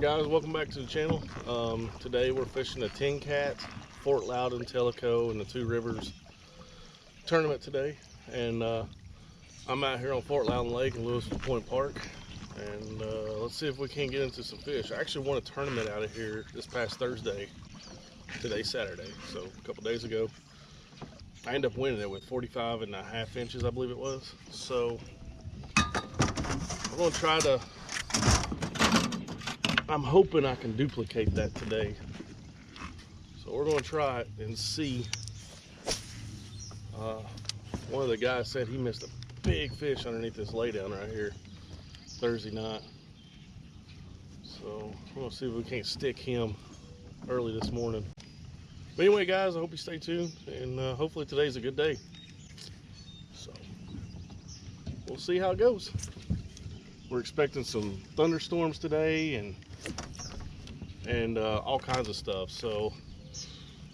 Alright guys, welcome back to the channel. Today we're fishing a TNKATT Fort Loudoun, Telico, and the Two Rivers tournament today. And I'm out here on Fort Loudoun Lake in Louisville Point Park. And let's see if we can get into some fish. I actually won a tournament out of here this past Thursday. Today's Saturday, so a couple days ago. I ended up winning it with 45.5 inches, I believe it was. So I'm going to try to, I'm hoping I can duplicate that today. So we're going to try it and see. One of the guys said he missed a big fish underneath this laydown right here Thursday night. So we're going to see if we can't stick him early this morning. But anyway guys, I hope you stay tuned, and hopefully today's a good day. So we'll see how it goes. We're expecting some thunderstorms today and all kinds of stuff. So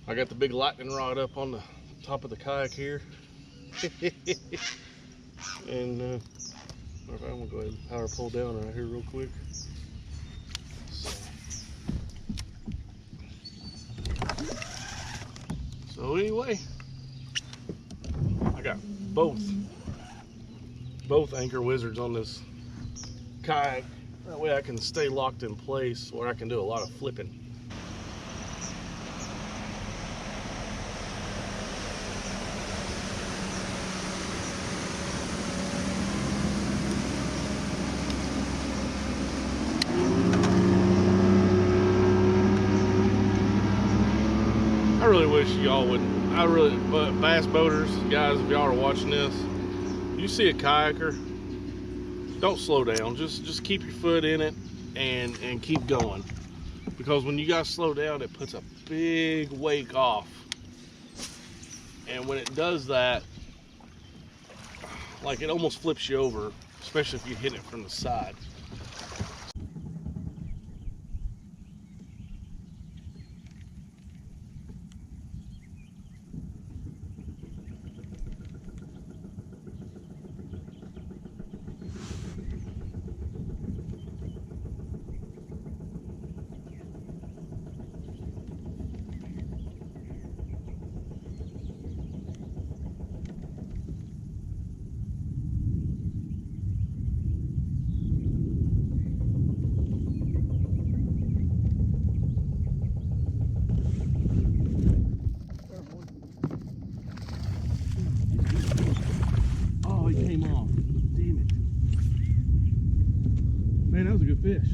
I got the big lightning rod up on the top of the kayak here. And I'm gonna go ahead and power pull down right here real quick. So anyway, I got both anchor wizards on this kayak. That way I can stay locked in place where I can do a lot of flipping. I really wish y'all would, but bass boaters, guys, if y'all are watching this, you see a kayaker, don't slow down. Just keep your foot in it and keep going. Because when you guys slow down, it puts a big wake off. And when it does that, like, it almost flips you over, especially if you hit it from the side. Oh, he came off. Damn it. Man, that was a good fish.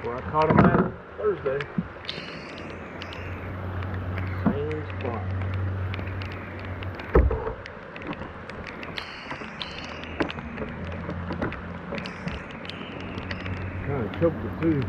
Where I caught him at Thursday. Same spot. Kind of choked it too.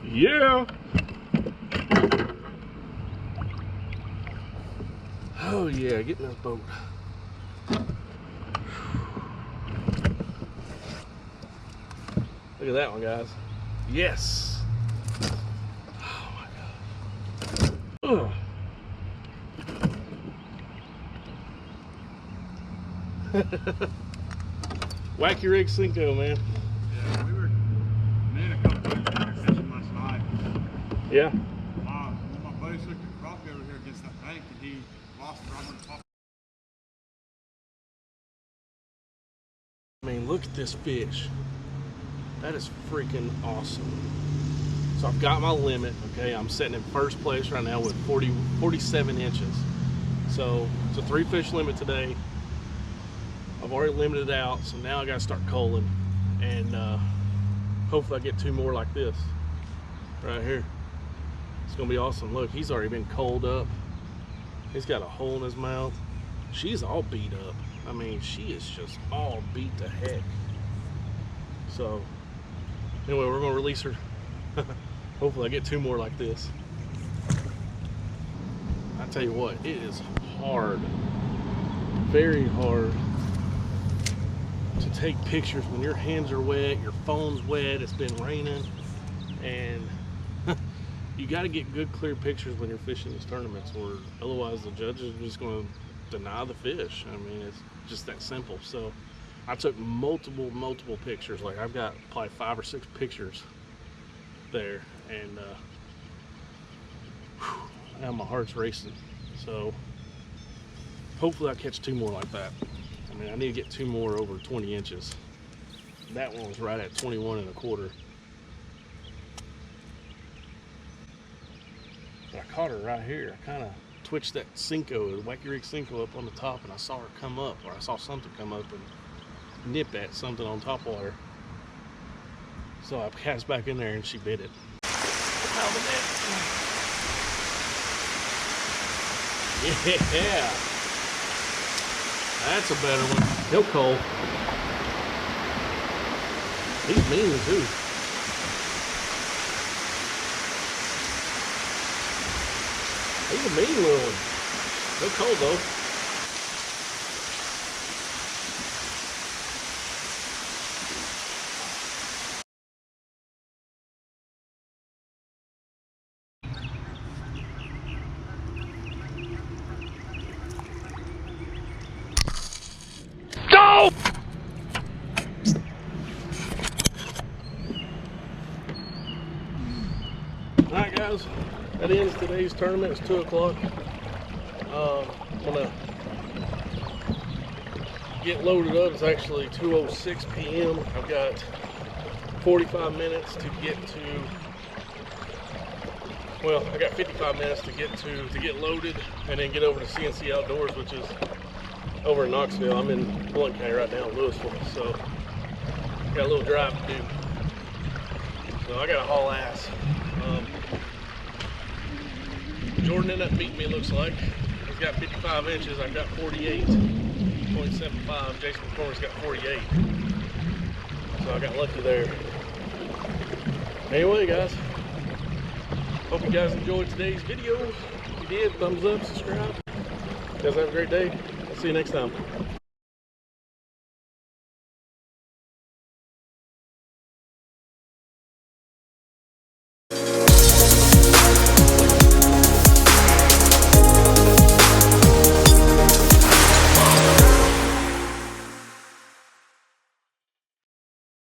Yeah. Oh yeah, get in this boat. Look at that one, guys. Yes. Oh my God. Ugh. Wacky rig Cinco, man. Yeah, me and a couple buddies were here fishing last night. Yeah. One of my buddies hooked a crappie over here against that bank, and he lost it right on the top. I mean, look at this fish. That is freaking awesome. So I've got my limit, okay? I'm sitting in first place right now with 47 inches. So it's a 3 fish limit today. I've already limited it out, so now I gotta start culling. And hopefully I get 2 more like this right here. It's gonna be awesome. Look, he's already been culled up. He's got a hole in his mouth. She's all beat up. I mean, she is just all beat to heck. So anyway, we're gonna release her. Hopefully I get 2 more like this. I tell you what, it is hard, very hard to take pictures when your hands are wet, your phone's wet, it's been raining, and you got to get good clear pictures when you're fishing these tournaments, or otherwise the judges are just going to deny the fish. I mean, it's just that simple. So I took multiple pictures. Like, I've got probably 5 or 6 pictures there, and now my heart's racing. So hopefully I catch 2 more like that. I mean, I need to get 2 more over 20 inches. That one was right at 21 1/4. But I caught her right here. I kind of twitched that Cinco, the Wacky Rig Cinco, up on the top, and I saw her come up, or I saw something come up and nip at something on top water. So I cast back in there and she bit it. Yeah, that's a better one. He'll cull. He's mean too. He's a mean little one. He'll cull though. Alright guys, that ends today's tournament. It's 2 o'clock. I'm gonna get loaded up. It's actually 2:06 p.m. I've got 45 minutes to get to, well, I got 55 minutes to get loaded and then get over to CNC Outdoors, which is over in Knoxville. I'm in Blunt County right now in Louisville, so got a little drive to do. So I gotta haul ass. Jordan ended up beating me, it looks like. He's got 55 inches, I've got 48.75. Jason McCormick's got 48. So I got lucky there. Anyway, guys, hope you guys enjoyed today's video. If you did, thumbs up, subscribe. You guys have a great day. I'll see you next time.